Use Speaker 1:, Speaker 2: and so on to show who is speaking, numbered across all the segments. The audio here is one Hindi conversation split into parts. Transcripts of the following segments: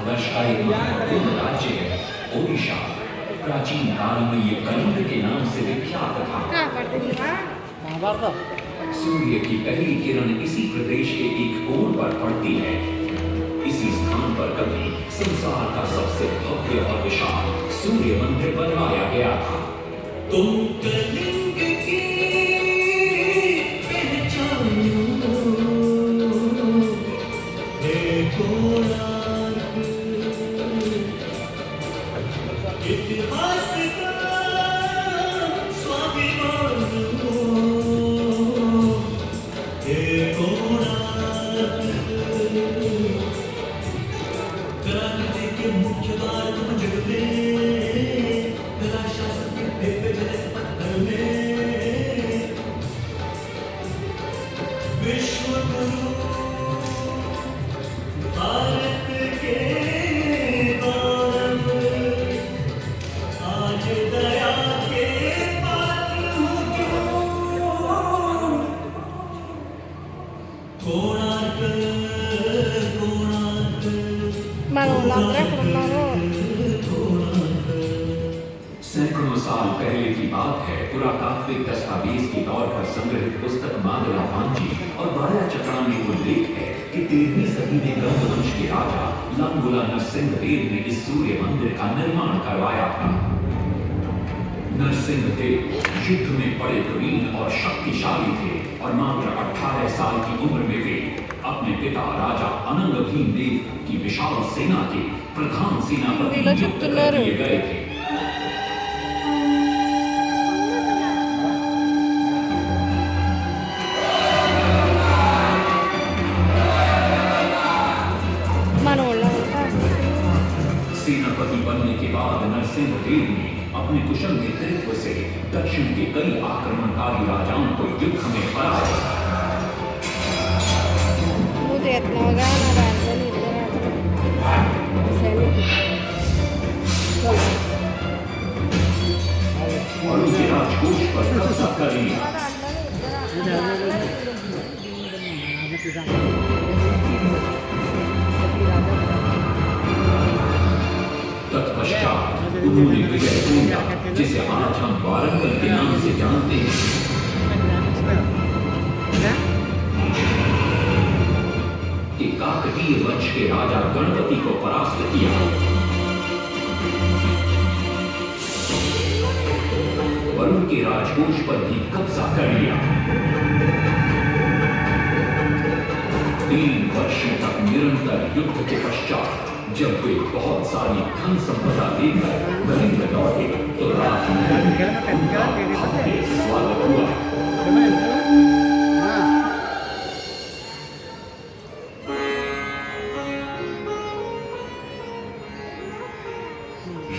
Speaker 1: भारतवर्ष का एक महत्वपूर्ण राज्य है ओडिशा। प्राचीन काल में ये कलिंग के नाम से विख्यात था। सूर्य की पहली किरण इसी प्रदेश के एक कोण पर पड़ती है। इसी स्थान पर कभी संसार का सबसे भव्य और विशाल सूर्य मंदिर बनवाया गया था। तुम कलिंग की पहचानो, हे कोणार्क, इतिहास का स्वाभिमान हो, हे कोणार्क। क्रांति के मुख्य द्वार तुम जगते, कला शासन के दिव्य जनित पत्थर में, विश्व गुरु भारत के गौरव, आज दया के पात्र हो क्यों। कोणार्क कोणार्क सैकड़ों साल पहले की बात है। पुरातात्विक दस्तावेज के तौर पर संग्रहित पुस्तक मादला पांजी और बाया चक्रा में उल्लेख है कि 13वीं सदी में गंग वंश के राजा लांगुला नरसिंहदेव ने इस सूर्य मंदिर का निर्माण करवाया था। नरसिंहदेव युद्ध में बड़े प्रवीण और शक्तिशाली थे और मात्र 18 साल की उम्र में वे अपने पिता राजा अनंग भीमदेव की विशाल सेना के प्रधान सेनापति नियुक्त कर दिए गए थे। सेनापति बनने के बाद नरसिंहदेव ने अपने कुशल नेतृत्व से दक्षिण के कई आक्रमणकारी राजाओं को युद्ध में हराया। और उनके राजकोष पर कब्जा कर लिया। तत्पश्चात उन्होंने विजय पूर्णा, जिसे आज हम वारंगल के नाम से जानते हैं, कि काकतीय वंश के राजा गणपति को परास्त किया। और उनके राजकोष पर भी कब्जा कर लिया। 3 वर्षों तक निरंतर युद्ध के पश्चात जब वे बहुत सारी धन संपदा लेकर कलिंग लौटे तो राजमहल में उनका भव्य स्वागत हुआ।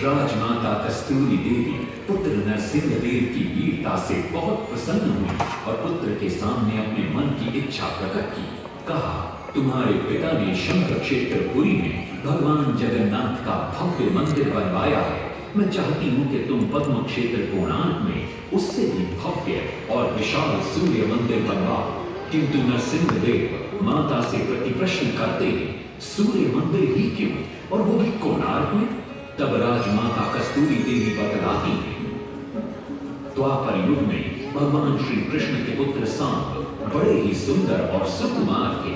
Speaker 1: राजमाता कस्तूरी देवी पुत्र नरसिंहदेव की वीरता से बहुत प्रसन्न हुई और पुत्र के सामने अपने मन की इच्छा प्रकट की। कहा, तुम्हारे पिता ने शंकर क्षेत्र पुरी में भगवान जगन्नाथ का भव्य मंदिर बनवाया है। मैं चाहती हूँ कि तुम पद्म क्षेत्र कोणार्क में उससे भी भव्य और विशाल सूर्य मंदिर बनवाओ। किंतु नरसिंहदेव माता से प्रतिप्रश्न करते हैं, सूर्य मंदिर ही क्यों, और वो भी कोणार्क में? तब राजमाता कस्तूरी देवी बतलाती है, द्वापर युग में भगवान श्री कृष्ण के पुत्र सांब बड़े ही सुंदर और सुकुमार थे।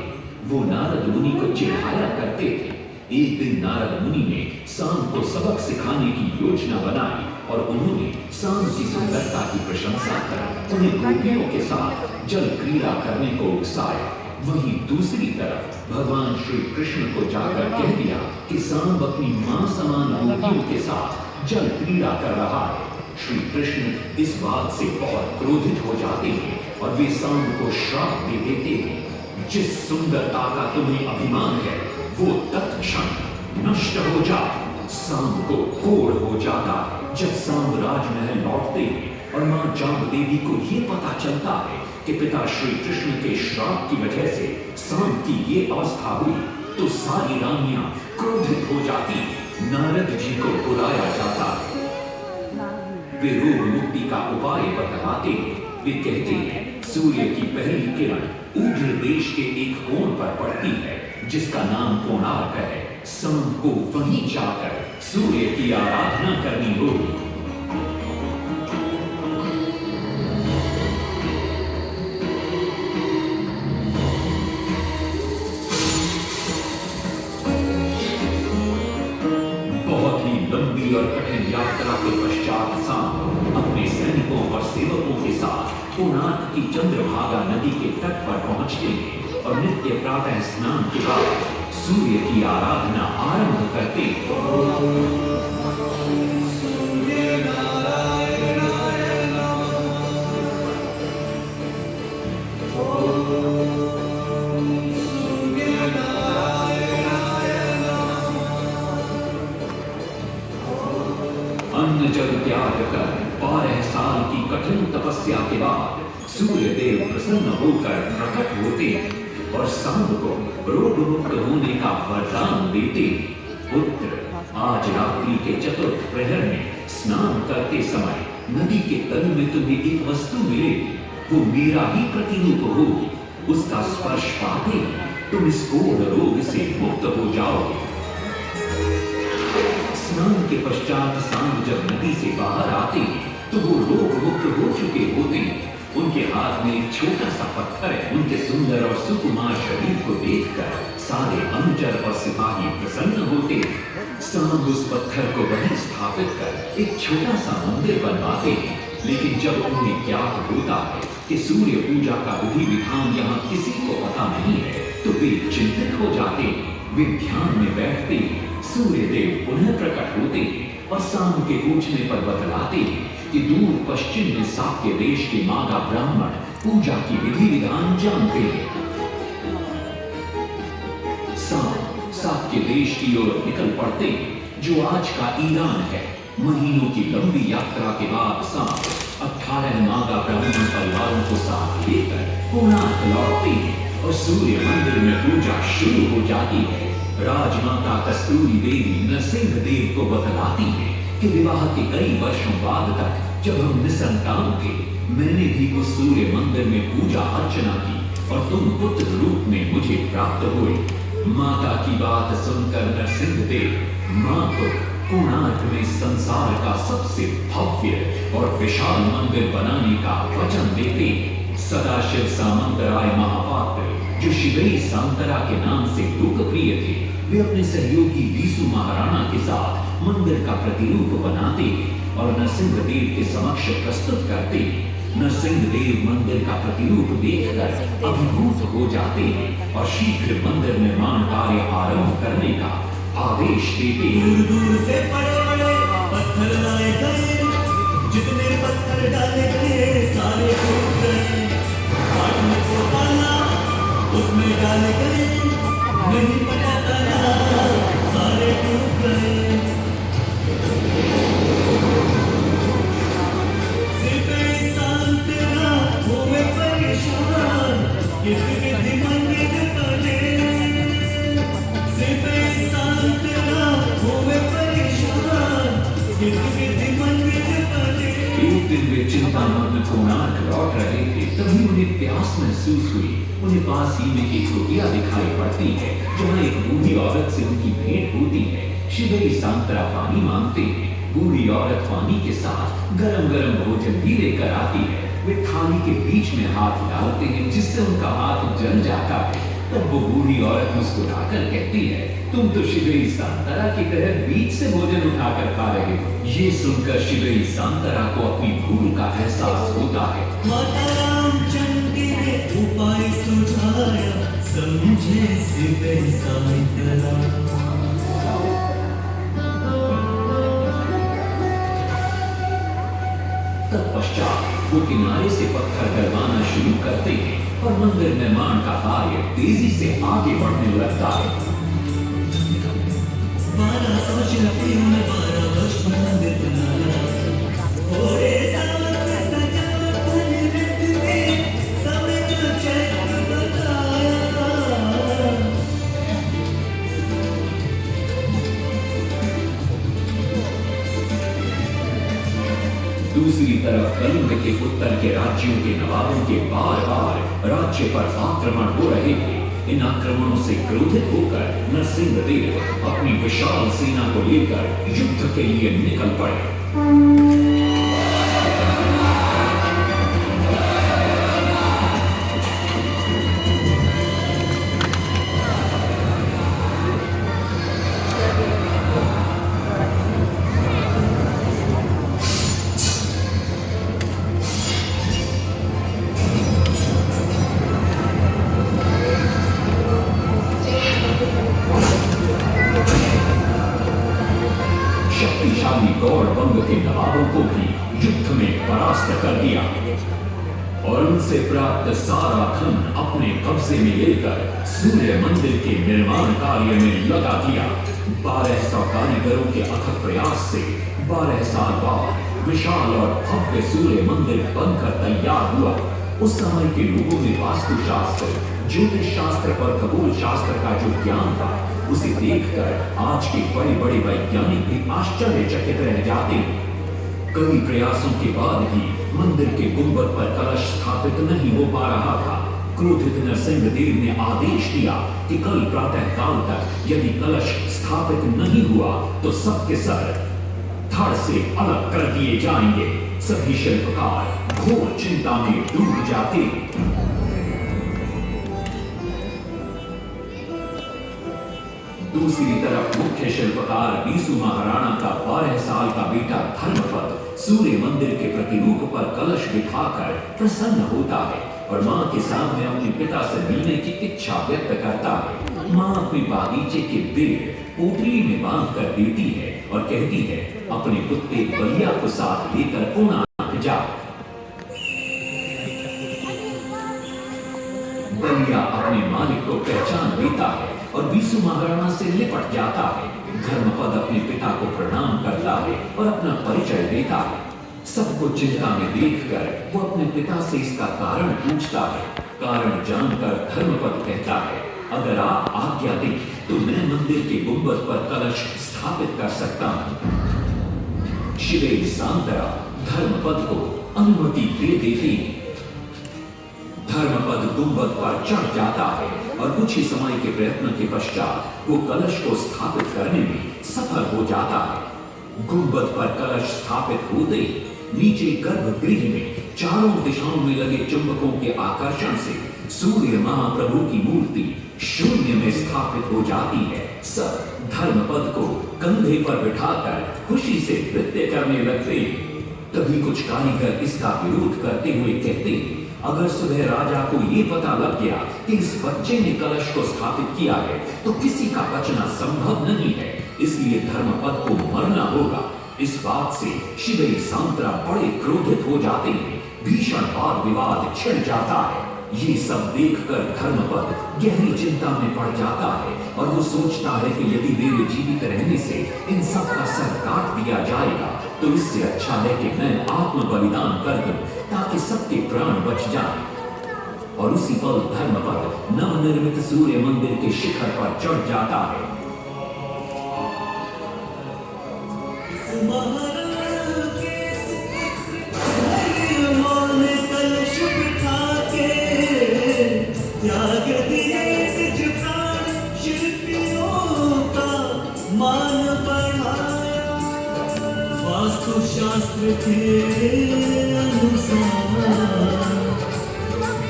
Speaker 1: वो नारद मुनि को चिढ़ाया करते थे। एक दिन नारद मुनि ने सांब को सबक सिखाने की योजना बनाई और उन्होंने सांब की सुंदरता की प्रशंसा कर उन्हें गोपियों के साथ जल क्रीड़ा करने को उकसाया। वहीं दूसरी तरफ भगवान श्री कृष्ण को जाकर कह दिया कि सांब अपनी मां समान गोपियों के साथ जल क्रीड़ा कर रहा है। श्री कृष्ण इस बात से बहुत क्रोधित हो जाते हैं और वे सांब को श्राप दे देते हैं, जिस सुंदरता का तुम्हें अभिमान है वो तत्क्षण नष्ट हो जाए। सांब को कोढ़ हो जाता जब सांब राजमहल लौटते हैं और मां जांब देवी को ये पता चलता है कि पिता श्री कृष्ण के श्राप की वजह से सांब की ये अवस्था हुई, तो सारी रानियां क्रोधित हो जाती। नारद जी को बुलाया जाता है। वे रोग मुक्ति का उपाय बतलाते हैं। वे कहते हैं, सूर्य की पहली किरण उग्र देश के एक कोण पर पड़ती है जिसका नाम कोणार्क है। शाम को वहीं जाकर सूर्य की आराधना करनी होगी। बहुत ही लंबी और कठिन यात्रा के पश्चात शाम अपने सैनिकों और सेवकों के साथ कोणार्क की चंद्रभागा नदी के तट पर पहुंचते हैं और नित्य प्रातः स्नान के बाद सूर्य की आराधना आरंभ करते हैं। अन्न जल त्याग कर 12 साल की कठिन तपस्या के बाद सूर्य देव प्रसन्न होकर प्रकट होते हैं और शाम को रोग मुक्त होने का वरदान देते हैं। पुत्र, आज रात्रि के चतुर्थ प्रहर में स्नान करते समय नदी के तल में तुम्हें एक वस्तु मिलेगी, वो मेरा ही प्रतिरूप होगी। उसका स्पर्श पाते ही तुम इस कोढ़ रोग से मुक्त हो जाओगे। स्नान के पश्चात सांब जब नदी से बाहर आते हैं तो वो रोग मुक्त हो चुके होते हैं। उनके हाथ में एक छोटा सा पत्थर है। उनके सुंदर और सुकुमार शरीर को देखकर सारे अनुचर और सिपाही प्रसन्न होते हैं। सांब उस पत्थर को वहीं स्थापित कर एक छोटा सा मंदिर बनवाते हैं। लेकिन जब उन्हें ज्ञात होता है कि सूर्य पूजा का विधि विधान यहाँ किसी को पता नहीं है तो वे चिंतित हो जाते हैं। वे ध्यान में बैठते हैं। सूर्य देव पुनः प्रकट होते हैं और शाम के पूछने पर बतलाते हैं कि दूर पश्चिम में साक्य देश के मागा ब्राह्मण पूजा की विधि विधान जानते हैं। शाम साक्य देश की ओर निकल पड़ते हैं जो आज का ईरान है। महीनों की लंबी यात्रा के बाद शाम 18 मागा ब्राह्मण परिवारों को साथ लेकर कोणार्क लौटते हैं और सूर्य मंदिर में पूजा शुरू हो जाती है। राजमाता कस्तूरी देवी नरसिंह देव को बतलाती है कि विवाह के कई वर्षों बाद तक जब हम निसंतान थे, मैंने भी उस सूर्य मंदिर में पूजा अर्चना की और तुम पुत्र रूप में मुझे प्राप्त हुए। माता की बात सुनकर नरसिंह देव मां को कोणार्क में संसार का सबसे भव्य और विशाल मंदिर बनाने का वचन देते। सदाशिव सामंतराय महापात्र जो शिवई सांतरा के नाम से लोकप्रिय थे, वे अपने सहयोगी वीसु महाराणा के साथ मंदिर का प्रतिरूप बनाते और नरसिंह देव के समक्ष प्रस्तुत करते। नरसिंह देव मंदिर का प्रतिरूप देखकर अभिभूत हो जाते हैं और शीघ्र मंदिर निर्माण कार्य आरंभ करने का आदेश देते हैं।
Speaker 2: दूर दूर से बड़े-बड़े पत्थर लाए गए, जितने पत्थर डाले गए सारे टूट गए। पाट में को डाला, उसमें डाले गए, नहीं पता डाला, सारे टूट गए। सिर्फ शांत ना होवे परेशान, किसी विधि मंदिर बने। सिर्फ शांत ना होवे परेशान, किसी विधि मंदिर बने।
Speaker 1: एक दिन वे चिंतामग्न कोणार्क लौट रहे थे, तभी उन्हें प्यास महसूस हुई। उन्हें पास ही में एक कुटिया दिखाई पड़ती है जहाँ एक बूढ़ी औरत से उनकी भेंट होती है। शिवई सांतरा पानी मांगते हैं। बूढ़ी औरत पानी के साथ गरम गरम भोजन भी लेकर आती है। वे थाली के बीच में हाथ डालते हैं जिससे उनका हाथ जल जाता है। तब वो बूढ़ी औरत मुस्कुराकर कहती है, तुम तो शिवई सांतरा की तरह बीच से भोजन उठाकर खा रहे हो। ये सुनकर शिवई सांतरा को अपनी भूल का एहसास होता है।
Speaker 2: माता रामचंद्र ने उपाय सुझाया, समझे सिर्फ सांतरा।
Speaker 1: तत्पश्चात वो किनारे से पत्थर डलवाना शुरू करते हैं और मंदिर निर्माण का कार्य तेजी से आगे बढ़ने लगता है।
Speaker 2: 12 शिल्पियों ने 12 वर्ष में मंदिर बनाया। थोड़े सालों में सजावट नृत्य में समय का चक्र बताया।
Speaker 1: दूसरी तरफ कलिंग के उत्तर के राज्यों के नवाबों के बार बार राज्य पर आक्रमण हो रहे थे। इन आक्रमणों से क्रोधित होकर नरसिंह देव अपनी विशाल सेना को लेकर युद्ध के लिए निकल पड़े। शक्तिशाली गौड़बंग के नवाबों को भी युद्ध में परास्त कर दिया और उनसे प्राप्त सारा धन अपने कब्जे में लेकर सूर्य मंदिर के निर्माण कार्य में लगा दिया। 1200 कारीगरों के अथक प्रयास से 12 साल बाद विशाल और भव्य सूर्य मंदिर बनकर तैयार हुआ। उस समय के लोगों में वास्तुशास्त्र, ज्योतिष शास्त्र और खगोल शास्त्र का जो ज्ञान था, उसे देखकर आज के बड़े बड़े वैज्ञानिक भी आश्चर्यचकित रह जाते हैं। कई प्रयासों के बाद भी मंदिर के गुंबद पर कलश स्थापित नहीं हो पा रहा था। क्रोधित नरसिंह देव ने आदेश दिया कि कल प्रातः काल तक यदि कलश स्थापित नहीं हुआ तो सबके सर धड़ से अलग कर दिए जाएंगे। सभी शिल्पकार घोर चिंता में डूब जाते। दूसरी तरफ मुख्य शिल्पकार बीसू महाराणा का 12 साल का बेटा धर्मपद सूर्य मंदिर के प्रतिरूप पर कलश बिठाकर प्रसन्न होता है और मां के सामने अपने पिता से मिलने की इच्छा व्यक्त करता है। मां अपने बागीचे के पेड़ पोटली में बांध कर देती है और कहती है, अपने कुत्ते बलिया को साथ लेकर कोणार्क जा। बलिया अपने मालिक को पहचान लेता है और बीसू महाराणा से लिपट जाता है। धर्मपद अपने पिता को प्रणाम करता है और अपना परिचय देता है। सबको चिंता में देखकर वो अपने पिता से इसका कारण पूछता है। कारण जानकर धर्मपद कहता है, अगर आप आज्ञा दें तो मैं मंदिर के गुंबद पर कलश स्थापित कर सकता हूं। शिवे सांतरा धर्मपद को अनुमति दे देती है। धर्मपद गुंबद पर चढ़ जाता है और कुछ ही समय के प्रयत्न के पश्चात वो कलश को स्थापित करने में सफल हो जाता है। गुंबद पर कलश स्थापित होते ही नीचे गर्भगृह में चारों दिशाओं में लगे चुंबकों के आकर्षण से सूर्य महाप्रभु की मूर्ति शून्य में स्थापित हो जाती है। सब धर्मपद को कंधे पर बिठाकर खुशी से नृत्य करने लगते हैं। तभी कुछ कारीगर इसका विरोध करते हुए कहते हैं, अगर सुबह राजा को ये पता लग गया कि इस बच्चे ने कलश को स्थापित किया है तो किसी का बचना संभव नहीं है, इसलिए धर्मपद को मरना होगा। इस बात से शिवे सांतरा बड़े क्रोधित हो जाते हैं। भीषण वाद विवाद छिड़ जाता है। ये सब देखकर धर्मपद गहरी चिंता में पड़ जाता है और वो सोचता है कि यदि मेरे जीवित रहने से इन सब का सर काट दिया जाएगा तो इससे अच्छा है कि मैं आत्म बलिदान कर दूं ताकि सबके प्राण बच जाएं। और उसी पल धर्मपद नवनिर्मित सूर्य मंदिर के शिखर पर चढ़ जाता है।
Speaker 2: शास्त्र के अनुसार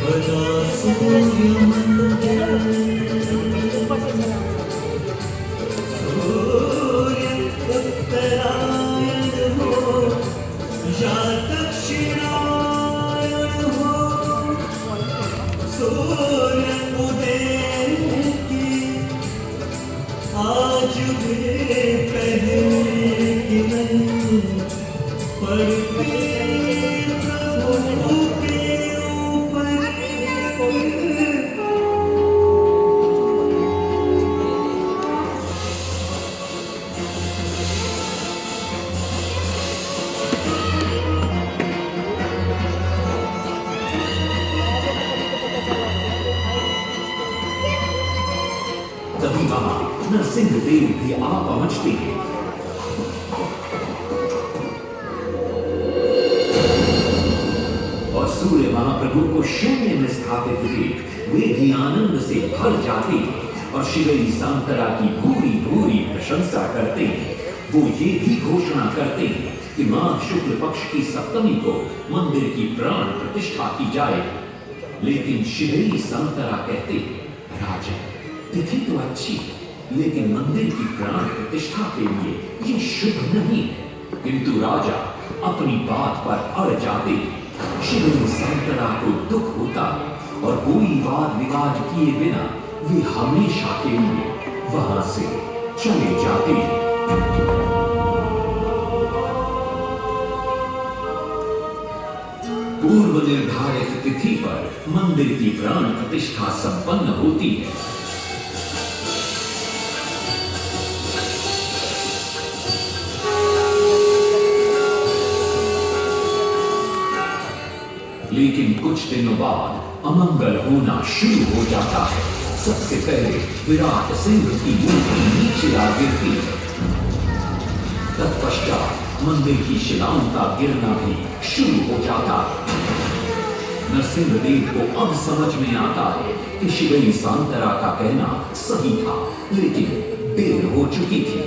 Speaker 2: बजा सूर्य मंदिर, सूर्य उत्तरायण हो या दक्षिणायन हो, सूर्य उदय की आज भी पहले की नहीं पड़ते प्रभु के ऊपर।
Speaker 1: तभी वहां नरसिंह देव भी आ पहुंचते हैं। सूर्य महाप्रभु को शून्य में स्थापित देख वे भी आनंद से भर जाते और शिवई सांतरा की भूरी भूरी प्रशंसा करते। वो ये भी घोषणा करते कि माघ शुक्ल पक्ष की सप्तमी को मंदिर की प्राण प्रतिष्ठा की जाए। लेकिन शिवई सांतरा कहते, राजा तिथि तो अच्छी, लेकिन मंदिर की प्राण प्रतिष्ठा के लिए ये शुभ नहीं है। किंतु राजा अपनी बात पर अड़ जाते। शिवई सांतरा को दुख होता और कोई वाद विवाद किए बिना वे हमेशा के लिए वहां से चले जाते। पूर्व निर्धारित तिथि पर मंदिर की प्राण प्रतिष्ठा संपन्न होती है। लेकिन कुछ दिनों बाद अमंगल होना शुरू हो जाता है। सबसे पहले विराट सिंह की मूर्ति नीचे आ गिरती है। तत्पश्चात मंदिर की शिलाओं का गिरना भी शुरू हो जाता है। नरसिंहदेव को अब समझ में आता है कि शिवई सांतरा का कहना सही था, लेकिन देर हो चुकी थी।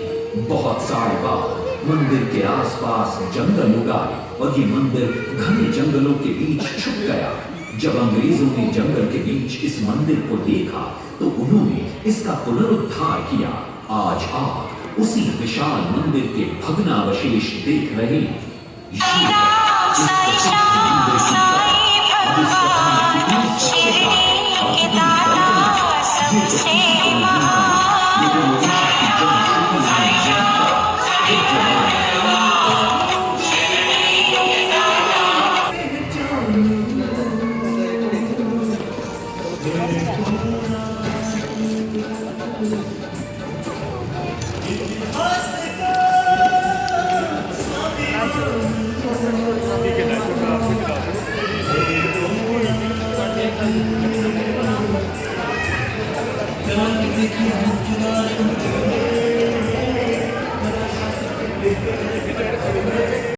Speaker 1: बहुत साल बाद मंदिर के आसपास जंगल उगाए और ये मंदिर घने जंगलों के बीच छुप गया। जब अंग्रेजों ने जंगल के बीच इस मंदिर को देखा तो उन्होंने इसका पुनरुद्धार किया। आज आप उसी विशाल मंदिर के भग्नावशेष देख रहे हैं। ये है इस प्रसिद्ध मंदिर की कथा। अब इस कथा में कितनी सत्यता और कितनी कल्पना, ये तो किसी को नहीं मालूम, लेकिन वो